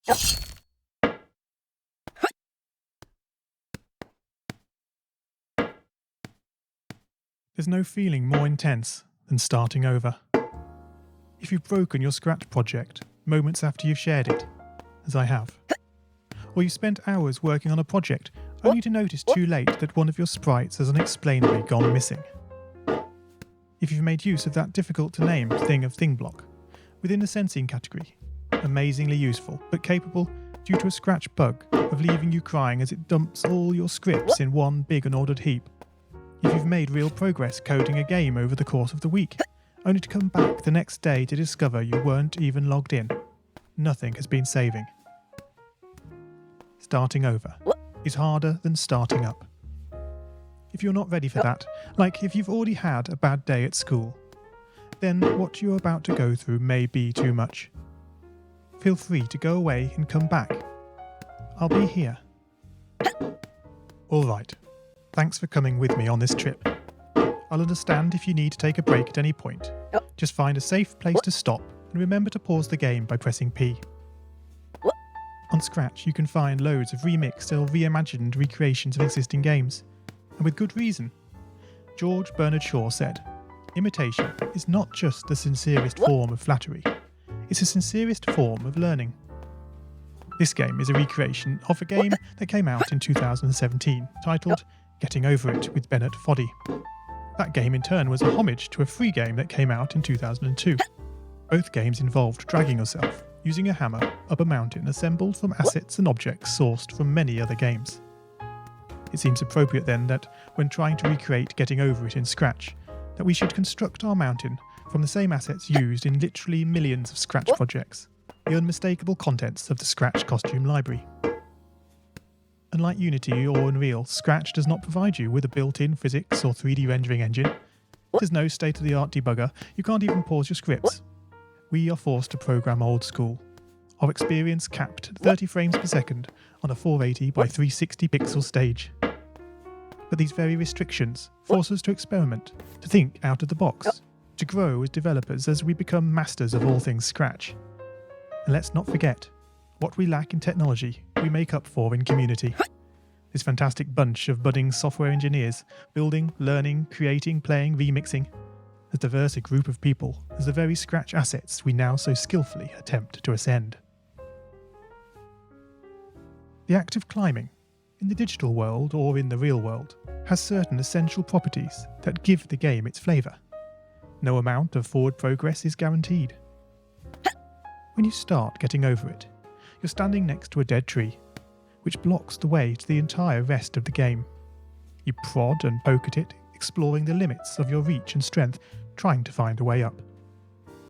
There's no feeling more intense than starting over. If you've broken your Scratch project moments after you've shared it, as I have, or you spent hours working on a project only to notice too late that one of your sprites has unexplainably gone missing. If you've made use of that difficult-to-name thing of thing block within the sensing category, amazingly useful but capable, due to a Scratch bug, of leaving you crying as it dumps all your scripts in one big unordered heap. If you've made real progress coding a game over the course of the week, only to come back the next day to discover you weren't even logged in, nothing has been saving. Starting over is harder than starting up. If you're not ready for that, like if you've already had a bad day at school, then what you're about to go through may be too much. Feel free to go away and come back. I'll be here. Alright, thanks for coming with me on this trip. I'll understand if you need to take a break at any point. Just find a safe place to stop and remember to pause the game by pressing P. On Scratch you can find loads of remixed or reimagined recreations of existing games, and with good reason. George Bernard Shaw said, "Imitation is not just the sincerest form of flattery, it's the sincerest form of learning." This game is a recreation of a game that came out in 2017, titled Getting Over It with Bennett Foddy. That game in turn was a homage to a free game that came out in 2002. Both games involved dragging yourself, using a hammer, up a mountain assembled from assets and objects sourced from many other games. It seems appropriate then that, when trying to recreate Getting Over It in Scratch, that we should construct our mountain from the same assets used in literally millions of Scratch projects, the unmistakable contents of the Scratch costume library. Unlike Unity or Unreal, Scratch does not provide you with a built-in physics or 3D rendering engine. There's no state-of-the-art debugger, you can't even pause your scripts. We are forced to program old school. Our experience capped at 30 frames per second on a 480 by 360 pixel stage. But these very restrictions force us to experiment, to think out of the box, to grow as developers as we become masters of all things Scratch. And let's not forget, what we lack in technology, we make up for in community. This fantastic bunch of budding software engineers, building, learning, creating, playing, remixing, as diverse a group of people as the very Scratch assets we now so skillfully attempt to ascend. The act of climbing, in the digital world or in the real world, has certain essential properties that give the game its flavour. No amount of forward progress is guaranteed. When you start Getting Over It, you're standing next to a dead tree, which blocks the way to the entire rest of the game. You prod and poke at it, exploring the limits of your reach and strength, trying to find a way up.